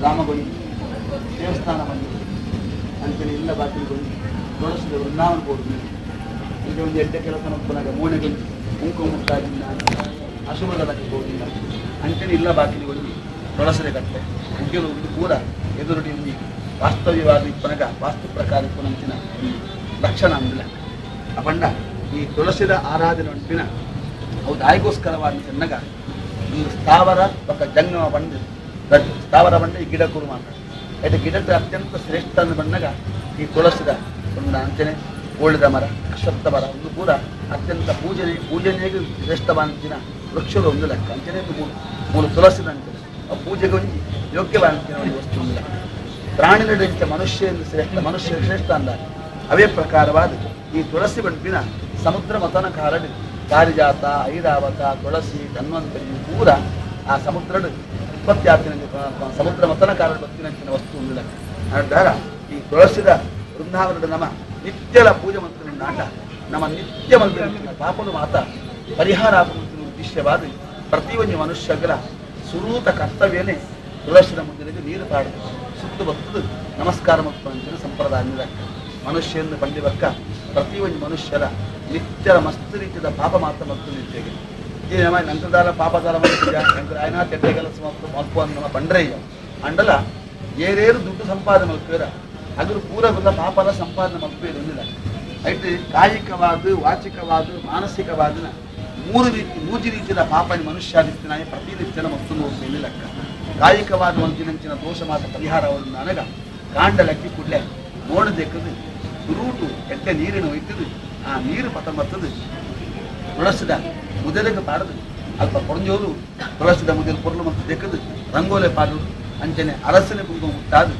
ರಾಮಗೊಂಡಿ ದೇವಸ್ಥಾನ ಬಂದಿದೆ ಅಂತೇಳಿ ಇಲ್ಲ ಬಾಕಿಲಿಗೊಂಡು ತುಳಸಿದ ವೃಂದಾವನ ಹೋಗಿ ಈಗ ಒಂದು ಎಡ್ಡೆ ಕೆಲಸ ನೋಡ್ಕೊಂಡಾಗ ಮೂಣೆಗೊಂಡು ಮುಂಕು ಮುಟ್ಟಾಗಿಲ್ಲ ಅಶುಭದಕ್ಕೆ ಹೋಗಿಲ್ಲ ಅಂತೇಳಿ ಇಲ್ಲ ಬಾಕಿಲಿಗೊಂಡು ತುಳಸಿದ ಕಟ್ಟೆ ಅಂಕೆಲು ಒಂದು ಪೂರ ಎದುರುಡಿ ಒಂದು ವಾಸ್ತವ್ಯವಾದ ಇಪ್ಪನಗ ವಾಸ್ತು ಪ್ರಕಾರ ಇಪ್ಪನಂಚಿನ ಈ ಲಕ್ಷಣ ಅಂದಿಲ್ಲ ಅಪಂಡ ಈ ತುಳಸಿದ ಆರಾಧನೆ ಉಂಟಿನ ಅವು ದಾಯಿಗೋಸ್ಕರವಾಗಿ ಚೆನ್ನಗ ಈ ಸ್ಥಾವರ ఒక ಜಂಗಮ ಬಂದು ಸ್ಥಾವರ ಬಂದು ಈ ಗಿಡ ಕುರು ಮಾಡ ಯಾಕೆ ಗಿಡದ ಅತ್ಯಂತ ಶ್ರೇಷ್ಠ ಅಂದು ಬಂದಾಗ ಈ ತುಳಸಿದ ಒಂದು ಅಂಚನೆ ಓಳಿದ ಮರ ಅಶ್ವತ್ಥ ಮರ ಒಂದು ಪೂರ ಅತ್ಯಂತ ಪೂಜನೆಗೆ ಶ್ರೇಷ್ಠವಾದ ವೃಕ್ಷಗಳು ಒಂದು ಲೆಕ್ಕ ಅಂಚನೆ ಮೂರು ತುಳಸಿದ ಅಂಚನೆ ಆ ಪೂಜೆಗೆ ಒಂದು ಯೋಗ್ಯವಾದ ಒಂದು ವಸ್ತು ಒಂದು ಲೆಕ್ಕ ಪ್ರಾಣಿ ನಡೆಂಚ ಮನುಷ್ಯ ಶ್ರೇಷ್ಠ ಅಂದಾಗ ಅವೇ ಪ್ರಕಾರವಾದ ಈ ತುಳಸಿ ಬಂಟಿನ ಸಮುದ್ರ ಮತನ ಕಾರಣ ಪಾರಿಜಾತ ಐರಾವತ ತುಳಸಿ ಧನ್ವಂತರಿ ಪೂರ ಆ ಸಮುದ್ರದ ಉತ್ಪತ್ತಿ ಸಮುದ್ರ ಮತನ ಕಾರಣ ಬತ್ತಿನಂಚಿನ ವಸ್ತು ಒಂದಿಲ್ಲ ಅಂತಾರ ಈ ತುಳಸಿದ ವೃಂದಾವನದ ನಮ್ಮ ನಿತ್ಯಲ ಪೂಜೆ ಮಂತ್ರ ನಾಟ ನಮ್ಮ ನಿತ್ಯ ಮಂತ್ರ ಪಾಪನು ಮಾತ ಪರಿಹಾರ ಆಗುವಂತ ಉದ್ದೇಶವಾದ ಪ್ರತಿಯೊಂದು ಮನುಷ್ಯಗಳ ಸುರೂತ ಕರ್ತವ್ಯನೇ ತುಳಸಿದ ಮುಂದಿನ ನೀರು ಪಾಡುದು ಸುತ್ತು ಬತ್ತದು ನಮಸ್ಕಾರ ಮತ್ತು ಅಂಚಿನ ಸಂಪ್ರದಾಯ ಮನುಷ್ಯನ ಬಂದಿವಕ್ಕ ಪ್ರತಿಯೊಂದು ಮನುಷ್ಯರ ನಿತ್ಯರ ಮಸ್ತ್ ರೀತಿಯ ಪಾಪ ಮಾತ್ರ ಮತ್ತು ನಿತ್ಯಗೆ ಈ ನಮ್ಮ ನಂತರದಾರ ಪಾಪದಾರ ಮಾಡ್ತೀಯ ನಂತರ ಆಯ್ನ ತೆಟ್ಟೆ ಕೆಲಸ ಮತ್ತು ಮಲ್ಪು ಅಂತ ನಮ್ಮ ಬಂಡ್ರಯ್ಯ ಅಂಡಲ ಏರೇರು ದುಡ್ಡು ಸಂಪಾದನೆ ಮಲ್ಪೇರ ಅದ್ರ ಪೂರವೆಲ್ಲ ಪಾಪದ ಸಂಪಾದನೆ ಮಲ್ಪೇರಿಲ್ಲ ಐತೆ ಕಾಯಿಕವಾದ ವಾಚಿಕವಾದ ಮಾನಸಿಕವಾದ ಮೂರು ರೀತಿಯ ಪಾಪ ಮನುಷ್ಯಾದಿತ್ಯನ ಪ್ರತಿನಿತ್ಯನ ಮತ್ತು ನೋಡ್ತೀನಿ ಲೆಕ್ಕ ಕಾಯಿಕವಾದ ಮಂಚಿನಂಚಿನ ದೋಷ ಮಾತ್ರ ಪರಿಹಾರವನ್ನು ನನಗ ಕಾಂಡಲಕ್ಕಿ ಕುಡ್ಲೆ ನೋಡದೇಕದು ಸುರೂಟು ಎಟ್ಟೆ ನೀರಿನ ಒಯ್ತದು ಆ ನೀರು ಪತ ಮತ್ತದು ತುಳಸಿದ ಮುದೆಲೆಗೆ ಪಾಡದು ಅಲ್ಪ ಕೊರಂಜೋರು ತುಳಸಿದ ಮುದೆಲು ಪೊರ್ಲು ಮತ್ತು ದೆಕ್ಕದು ರಂಗೋಲೆ ಪಾಡುದು ಅಂಚನೆ ಅರಸನೆ ಕುಂಕುಮ ಮುಟ್ಟಾದು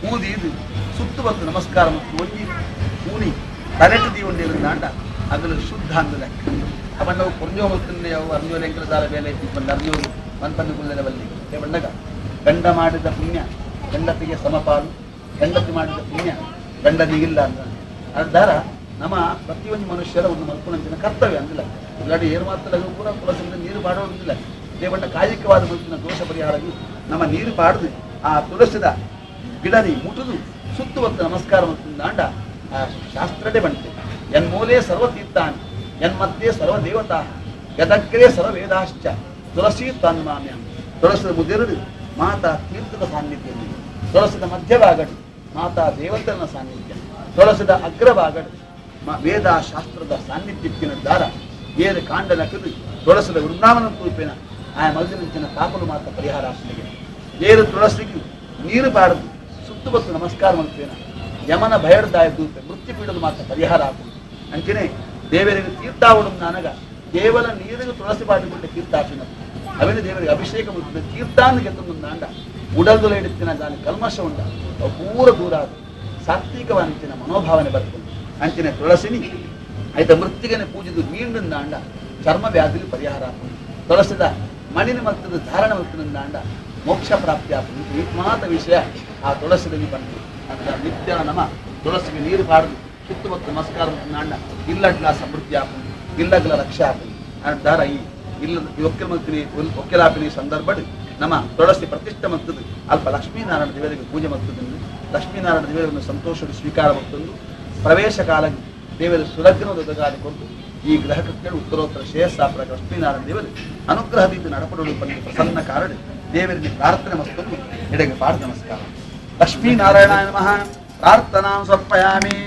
ಊದಿದು ಸುತ್ತು ಬತ್ತು ನಮಸ್ಕಾರ ಮತ್ತು ಒಯ್ಯಿ ಊನಿ ತಲೆಟು ದೀವಂಡಿಯಲ್ಲಿ ನಾಟ ಅದನ್ನು ಶುದ್ಧ ಅಂದ ಲೆಕ್ಕ ಅವನ್ನ ಕೊರಂಜೋ ಮತ್ತನ್ನೇ ಅವು ಅರ್ಜೋಲೆ ಎಂಕಲದಾರ ಬೇಲೆ ಬಂದು ಅರ್ಜೋರು ಮನ್ಪನ್ನು ಗುಲ್ಲೆಲೆ ಬಲ್ಲಿ ಬಂದಾಗ ಗಂಡ ಮಾಡಿದ ಪುಣ್ಯ ಗಂಡತಿಗೆ ಸಮಪಾಲು ಗಂಡತಿ ಮಾಡಿದ ಪುಣ್ಯ ಗಂಡನಿಗಿಲ್ಲ ಅಂತ ಅದಾರ ನಮ್ಮ ಪ್ರತಿಯೊಂದು ಮನುಷ್ಯರ ಒಂದು ಮಲ್ಪುನಂಚಿನ ಕರ್ತವ್ಯ ಅಂದಿಲ್ಲ ಇಲ್ಲಾಡಿ ಏನು ಮಾತ್ರ ಪೂರ ತುಳಸಿಯಿಂದ ನೀರು ಪಾಡೋದಿಲ್ಲ ದೇವಣ್ಣ ಕಾಯಿಕವಾದ ಮನಸ್ಸಿನ ದೋಷ ಪರಿಹಾರವು ನಮ್ಮ ನೀರು ಪಾಡದು ಆ ತುಳಸಿದ ಗಿಡನಿ ಮುಟುದು ಸುತ್ತುವತ್ತು ನಮಸ್ಕಾರ ಮತ್ತು ದಾಂಡ ಆ ಶಾಸ್ತ್ರನೇ ಬಂತೆ ಯನ್ಮೂಲೆ ಸರ್ವತೀರ್ಥಾನ್ ಯನ್ಮಧ್ಯೆ ಸರ್ವದೇವತಾ ಯದಗ್ರೇ ಸರ್ವವೇದಾಶ್ಚ ತುಳಸಿ ತನ್ಮಾಮ್ಯ ತುಳಸಿದ ಮುದಿರುಡು ಮಾತಾ ತೀರ್ಥದ ಸಾನ್ನಿಧ್ಯದಲ್ಲಿ ತುಳಸಿದ ಮಧ್ಯಭಾಗಡು ಮಾತಾ ದೇವತನ ಸಾನ್ನಿಧ್ಯ ತುಳಸಿದ ಅಗ್ರಭಾಗಡು ವೇದ ಶಾಸ್ತ್ರದ ಸಾನ್ನಿಧ್ಯಕ್ಕಿನ ದಾರ ಏರು ಕಾಂಡ ನಕದು ತುಳಸಿದ ವೃಂದಾವನ ತೂಪಿನ ಆ ಮಲ್ದಿನಂಚಿನ ಪಾಪಲು ಮಾತ್ರ ಪರಿಹಾರ ಆಸನಿಗೆ ಏರು ತುಳಸಿಗೆ ನೀರು ಬಾಡದು ಸುತ್ತುಬತ್ತು ನಮಸ್ಕಾರ ಮಲ್ಪೇನ ಯಮನ ಭಯಡ್ದಾಯ ತೂಪೆ ಮೃತ್ಯುಪೀಡಲು ಮಾತ್ರ ಪರಿಹಾರ ಆಗುವುದು ಅಂಚನೆ ದೇವರಿಗೆ ತೀರ್ಥಾವಡು ನನಗ ಕೇವಲ ನೀರಿಗೆ ತುಳಸಿ ಬಾಡಿಕೊಂಡ ತೀರ್ಥಾಪಿನ ಅವನ ದೇವರಿಗೆ ಅಭಿಷೇಕ ಮುಟ್ಟಿದ ತೀರ್ಥಾನ್ನು ಗೆದ್ದು ನಾಂಡ ಉಡಲ್ದೊಲ ಇಡುತ್ತಿನ ದಾನಿ ಕಲ್ಮಶ ಉಂಡ ಪೂರ ದೂರ ಸಾತ್ವಿಕವಾನಿಂಚಿನ ಮನೋಭಾವನೆ ಬರ್ತದೆ ಅಂಚಿನ ತುಳಸಿನಿ ಆಯ್ತ ಮೃತ್ತಿಗೆನೆ ಪೂಜಿದು ಮೀಂಡಿನ ದಾಂಡ ಚರ್ಮ ವ್ಯಾಧಿಲಿ ಪರಿಹಾರ ಆಗುವುದು ತುಳಸಿದ ಮಣ್ಣಿನ ಮತ್ತದ ಧಾರಣ ಮತ್ತಿನ ದಾಂಡ ಮೋಕ್ಷ ಪ್ರಾಪ್ತಿ ಆಗುವುದು ಏಕಮಾತ ವಿಷಯ ಆ ತುಳಸಿದಲ್ಲಿ ಬಂತು ಅಂತ ನಿತ್ಯ ನಮ್ಮ ತುಳಸಿಗೆ ನೀರು ಪಾಡುದು ಸುತ್ತಮುತ್ತ ನಮಸ್ಕಾರ ನಾಂಡ ಇಲ್ಲಡ್ಲ ಸಮೃದ್ಧಿ ಆಗುವುದು ಇಲ್ಲಗ್ಲ ರಕ್ಷೆ ಆಗುವುದು ಅಂತಾರ ಈ ಇಲ್ಲ ಒಕ್ಕೆಲಾಪಿನ ಸಂದರ್ಭ ನಮ್ಮ ತುಳಸಿ ಪ್ರತಿಷ್ಠೆ ಮತ್ತದು ಅಲ್ಪ ಲಕ್ಷ್ಮೀನಾರಾಯಣ ದೇವರಿಗೆ ಪೂಜೆ ಮತ್ತದೆಂದು ಲಕ್ಷ್ಮೀನಾರಾಯಣ ದೇವರನ್ನು ಸಂತೋಷದ ಸ್ವೀಕಾರ ಮತ್ತೊಂದು ಪ್ರವೇಶ ಕಾಲ ದೇವರ ಸುಲಗ್ನದ ಕೊಟ್ಟು ಈ ಗ್ರಹ ಕೃತ್ಯಗಳು ಉತ್ತರೋತ್ತರ ಶ್ರೇಯಸ್ಸಾಪರ ಲಕ್ಷ್ಮೀನಾರಾಯಣ ದೇವರು ಅನುಗ್ರಹದಿಂದ ನಡಪಡಲು ಬಂದು ಪ್ರಸನ್ನ ಕಾರಣ ದೇವರಿಗೆ ಪ್ರಾರ್ಥನೆ ಮತ್ತೊಂದು ಎಡೆಗೆ ಪಾಠ ನಮಸ್ಕಾರ ಲಕ್ಷ್ಮೀನಾರಾಯಣ ನಮಃ ಪ್ರಾರ್ಥನಾ ಸಮರ್ಪಯಾಮಿ.